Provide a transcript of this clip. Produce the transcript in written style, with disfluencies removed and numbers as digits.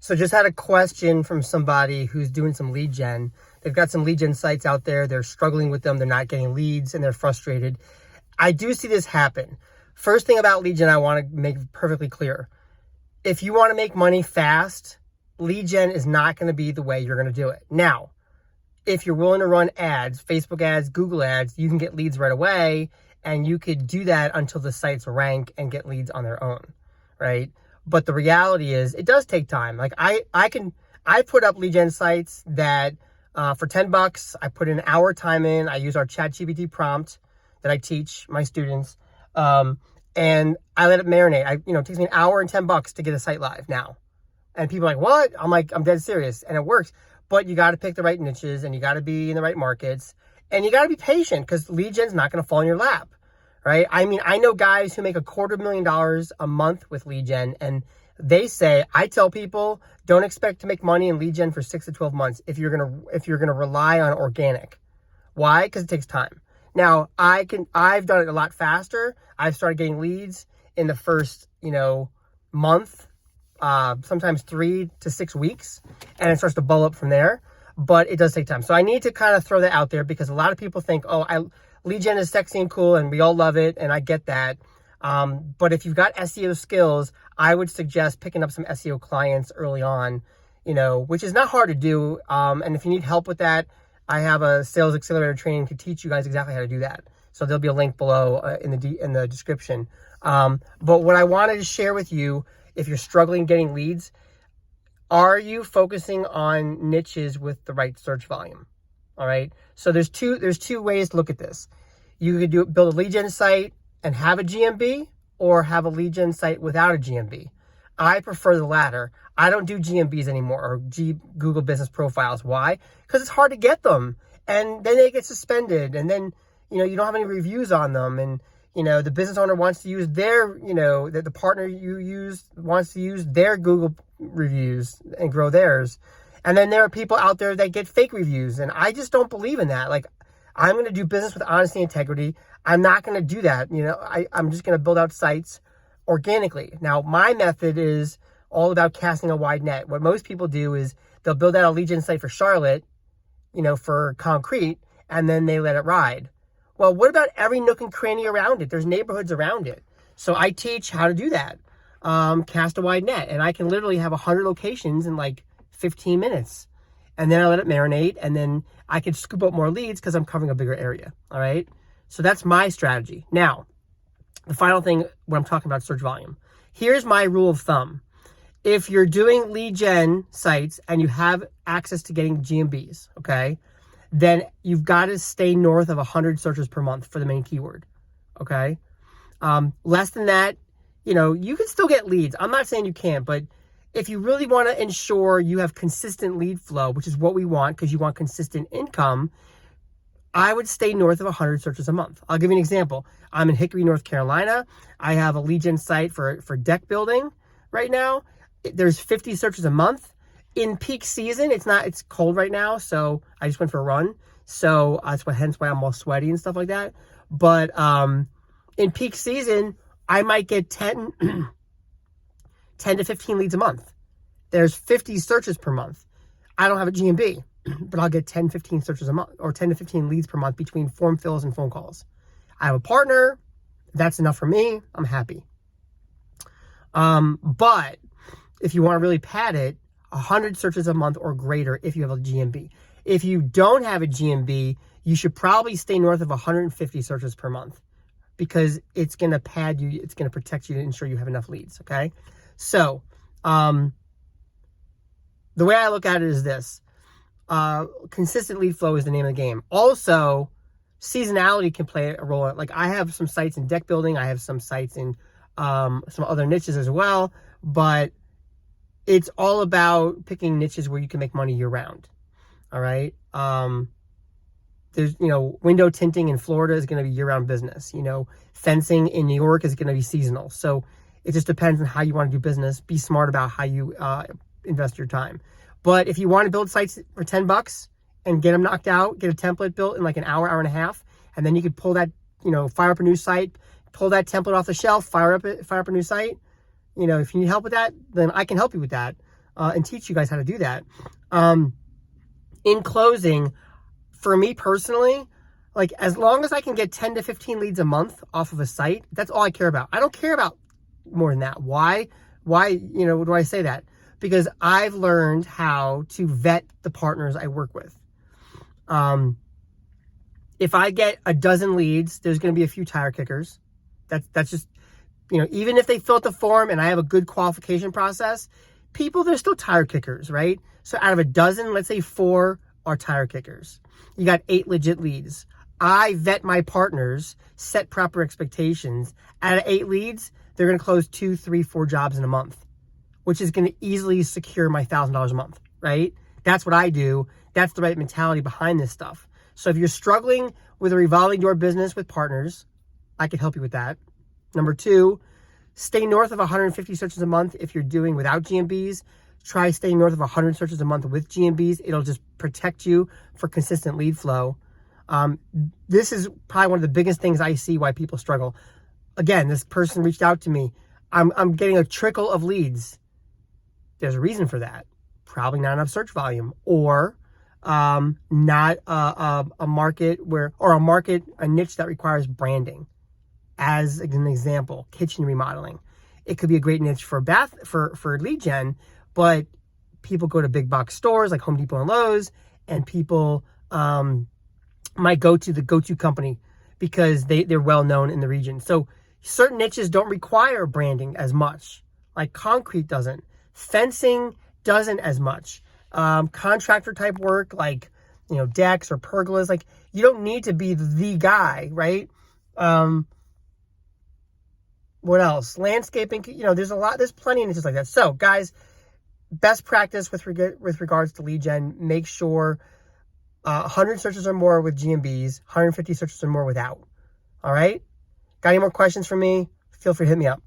So just had a question from somebody who's doing some lead gen. They've got some lead gen sites out there. They're struggling with them. They're not getting leads and they're frustrated. I do see this happen. First thing about lead gen, I want to make perfectly clear. If you want to make money fast, lead gen is not going to be the way you're going to do it. Now, if you're willing to run ads, Facebook ads, Google ads, you can get leads right away, and you could do that until the sites rank and get leads on their own, right? But the reality is it does take time. Like I put up lead gen sites that for $10, I put an hour time in. I use our ChatGPT prompt that I teach my students. And I let it marinate. It takes me an hour and $10 to get a site live now. And people are like, what? I'm like, I'm dead serious. And it works. But you got to pick the right niches and you got to be in the right markets and you got to be patient because lead gen's not going to fall in your lap, right? I mean, I know guys who make $250,000 a month with lead gen, and they say, I tell people, don't expect to make money in lead gen for 6 to 12 months if you're going to rely on organic. Why? Because it takes time. Now, I've done it a lot faster. I've started getting leads in the first, month, sometimes 3 to 6 weeks, and it starts to bubble up from there, but it does take time. So I need to kind of throw that out there because a lot of people think, lead gen is sexy and cool and we all love it, and I get that. But if you've got SEO skills, I would suggest picking up some SEO clients early on, which is not hard to do. And if you need help with that, I have a sales accelerator training to teach you guys exactly how to do that. So there'll be a link below in the description. But what I wanted to share with you, if you're struggling getting leads, are you focusing on niches with the right search volume? All right. So there's two ways to look at this. You could build a lead gen site and have a GMB, or have a lead gen site without a GMB. I prefer the latter. I don't do GMBs anymore, or Google Business Profiles. Why? Because it's hard to get them, and then they get suspended, and then you don't have any reviews on them, and the business owner wants to use their the partner you use wants to use their Google reviews and grow theirs, and then there are people out there that get fake reviews, and I just don't believe in that. Like, I'm going to do business with honesty and integrity. I'm not going to do that. I'm just going to build out sites organically. Now, my method is all about casting a wide net. What most people do is they'll build out a lead gen site for Charlotte, for concrete, and then they let it ride. Well, what about every nook and cranny around it? There's neighborhoods around it. So I teach how to do that. Cast a wide net. And I can literally have 100 locations in like 15 minutes. And then I let it marinate, and then I can scoop up more leads because I'm covering a bigger area. All right. So that's my strategy. Now, the final thing when I'm talking about search volume, here's my rule of thumb. If you're doing lead gen sites and you have access to getting GMBs, okay, then you've got to stay north of 100 searches per month for the main keyword. Okay. Less than that, you can still get leads. I'm not saying you can't, but if you really want to ensure you have consistent lead flow, which is what we want because you want consistent income, I would stay north of 100 searches a month. I'll give you an example. I'm in Hickory, North Carolina. I have a lead gen site for deck building right now. There's 50 searches a month. In peak season, it's cold right now, so I just went for a run. So hence why I'm all sweaty and stuff like that. But in peak season, I might get 10 to 15 leads a month. There's 50 searches per month. I don't have a GMB, but I'll get 10, 15 searches a month, or 10 to 15 leads per month between form fills and phone calls. I have a partner. That's enough for me. I'm happy. But if you want to really pad it, 100 searches a month or greater if you have a GMB. If you don't have a GMB, you should probably stay north of 150 searches per month because it's going to pad you. It's going to protect you to ensure you have enough leads. Okay. So, the way I look at it is this, consistent lead flow is the name of the game. Also, seasonality can play a role. Like, I have some sites in deck building. I have some sites in, some other niches as well, but it's all about picking niches where you can make money year round. All right. There's, window tinting in Florida is going to be year round business. Fencing in New York is going to be seasonal. So it just depends on how you want to do business. Be smart about how you invest your time. But if you want to build sites for $10 and get them knocked out, get a template built in like an hour, hour and a half, and then you could pull that, fire up a new site, pull that template off the shelf, fire up a new site. If you need help with that, then I can help you with that. and teach you guys how to do that. In closing, for me personally, like as long as I can get 10 to 15 leads a month off of a site, that's all I care about. I don't care about more than that. Why, do I say that? Because I've learned how to vet the partners I work with. If I get a dozen leads, there's going to be a few tire kickers. That's just, even if they fill out the form and I have a good qualification process, they're still tire kickers, right? So out of a dozen, let's say 4 are tire kickers. You got 8 legit leads. I vet my partners, set proper expectations. Out of 8 leads, they're going to close 2, 3, 4 jobs in a month, which is going to easily secure my $1,000 a month, right? That's what I do. That's the right mentality behind this stuff. So if you're struggling with a revolving door business with partners, I can help you with that. Number 2, stay north of 150 searches a month. If you're doing without GMBs, try staying north of 100 searches a month with GMBs. It'll just protect you for consistent lead flow. This is probably one of the biggest things I see why people struggle. Again, this person reached out to me. I'm getting a trickle of leads. There's a reason for that. Probably not enough search volume, or not a market a niche that requires branding. As an example, kitchen remodeling. It could be a great niche for lead gen, but people go to big box stores like Home Depot and Lowe's, and people might go to the go-to company because they're well known in the region. So certain niches don't require branding as much, like concrete doesn't. Fencing doesn't as much. Contractor type work like, decks or pergolas, like you don't need to be the guy, right? What else? Landscaping, there's plenty of niches like that. So guys, best practice with regards to lead gen, make sure 100 searches or more with GMBs, 150 searches or more without. All right? Got any more questions for me? Feel free to hit me up.